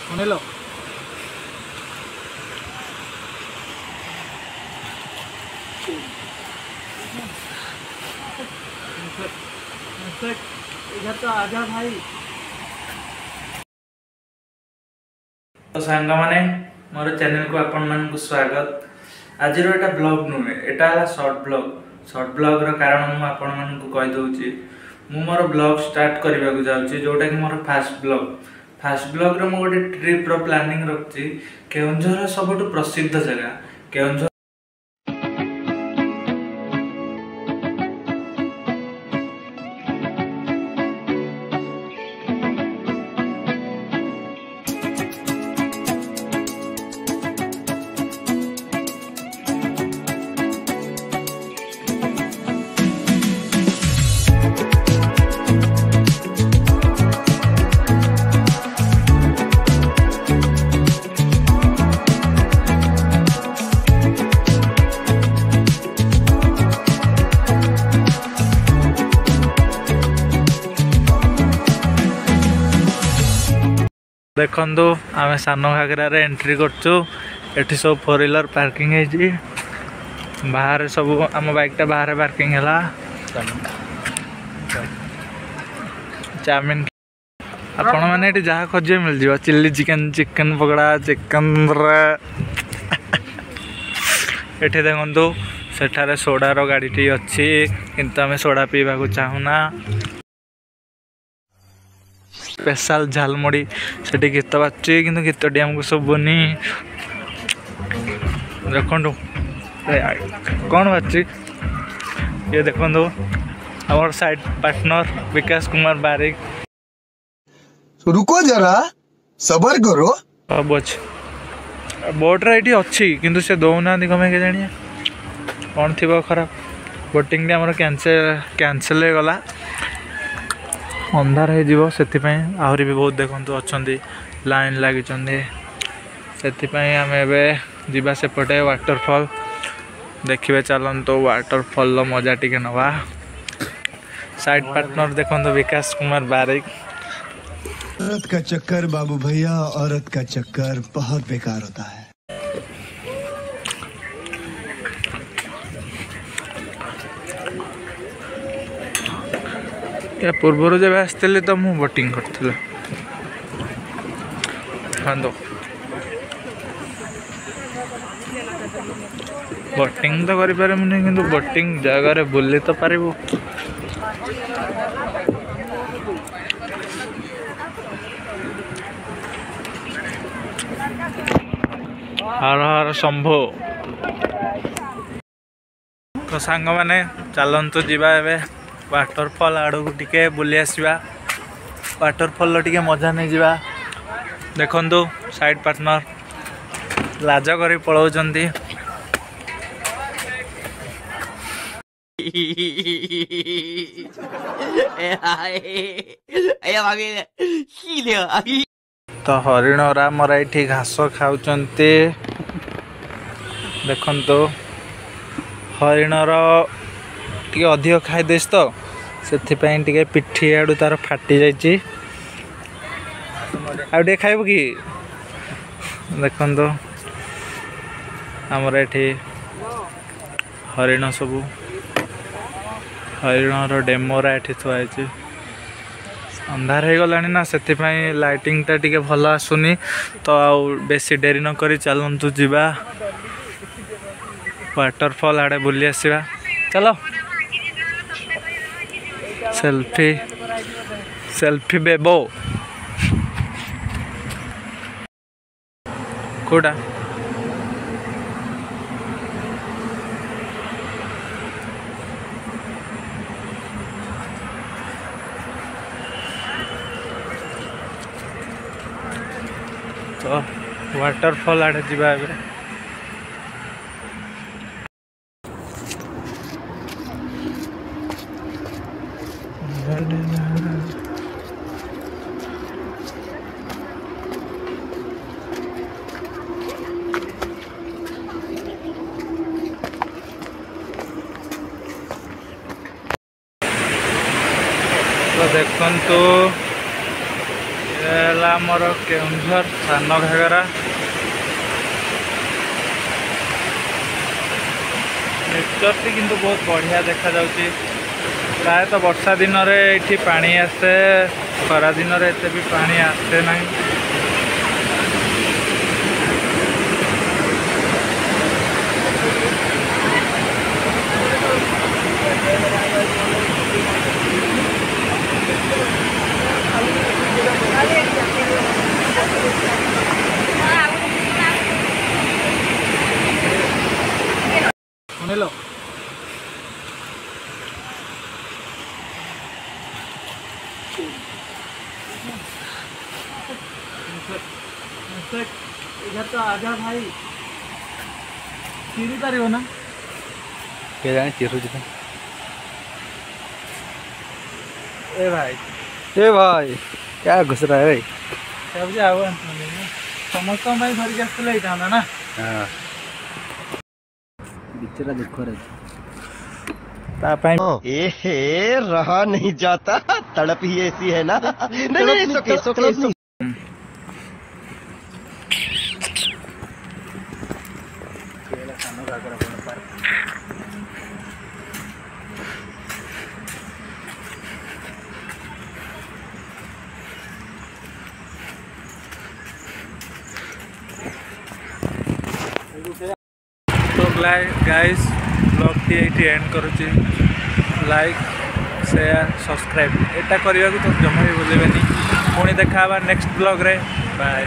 ଶୁଣିଲ इधर तो आजा भाई। तो सांग माने मोर चैनल को आपण मान को स्वागत। आज एटा ब्लॉग नुहे, एटा शॉर्ट ब्लॉग रो कारण मु आपण मान को कहि दउची। मु मोर ब्लॉग स्टार्ट करबा को जाउची, जोटा कि मोर फास्ट ब्लॉग रो मु गोटे ट्रिप रो प्लानिंग रखची। केउंझर सबटु प्रसिद्ध जगह केउंझर देखो आम सान घागरार एंट्री करचु। एठी सब 4 व्हीलर पार्किंग है, बाहर सब आम बाइकटा बाहर पार्किंग है। चाउमिन आपण मैंने जहाँ खोजे मिल जाए, चिल्ली चिकन पकड़ा चिकन एठी देखु सेठारे सोडार गाड़ी अच्छी, किंतु आम सोडा पीवा को चाहूना। स्पेशल झालमुड़ी से गीत बाजुची, कि गीतटी आमको शुभुनी। देखु कौन बाजुची ये देखु आम साइड पार्टनर विकास कुमार बारिक। रुको जरा सबर करो। सब अच्छे बोट्रे ये अच्छी, किंतु से दौना कमें के जानी कौन थी खराब। बोटिंग आमर कैंसल गला, अंधार हो आहरी भी बहुत देखते अच्छा लाइन लगी। आम एवं सेपटे वाटरफॉल देखिए, चलते वाटरफॉल मजा टी नवा। साइड पार्टनर देखो विकास कुमार बारिक। औरत का चक्कर बाबू भैया, औरत का चक्कर बहुत बेकार होता है। या पूर्वर जब आसते तो मुझे बोटिंग करती। हाँ तो बोटिंग तो करें, कि बोटिंग जगह बुली तो पारू। हर हर शंभो। तो सांग मैंने चलतु जीवा एवं वाटरफॉल आड़ को टिके बुली आसवा। वाटरफॉल टिके मजा नहीं जावा। देखु साइड पार्टनर लाज कर पलाउंट। तो हरिण मोर ये घास खाऊँ। देखु हरिणर टी अधिक खाईदे तो से पिठी आड़ू तार फाटी जाइए। आउ खाइब कि देखो आमर ये हरिण सब हरिणर डेमोरा ये थुआई। अंधार हो गलानी ना, से लाइटिंग टा टिके भल आसुनी। तो आउ बेसी डेरी न करी चलतु जीवा वाटरफॉल आड़े बुली आसवा। चलो सेल्फी बेबो कोड़ा। तो वाटरफॉल आड़े जीवा एबे। तो देखु गला आमर केउंझर सान घागरा नेचर टी किंतु बहुत बढ़िया देखा जाउची। प्रायतः वर्षा दिन रे एठी पानी आसे खरा दिन रे एते भी पानी आसे नहीं। सुनिलो इधर तो आजा भाई चिरी पारिबो ना के जाने चिरू जी ए भाई क्या घुस रहा है भाई सब जाओ समस्त भाई धरिक आसले ना। हाँ बिचरा देखो रे एहे रहा नहीं जाता तड़प ही ऐसी है ना। नहीं नहीं तो गाइस ब्लॉग टी ये एंड करुच्ची। लाइक शेयर सब्सक्राइब एटा करने को तो जमा भी भूलें। पुणी देखा नेक्स्ट ब्लॉग रे बाय।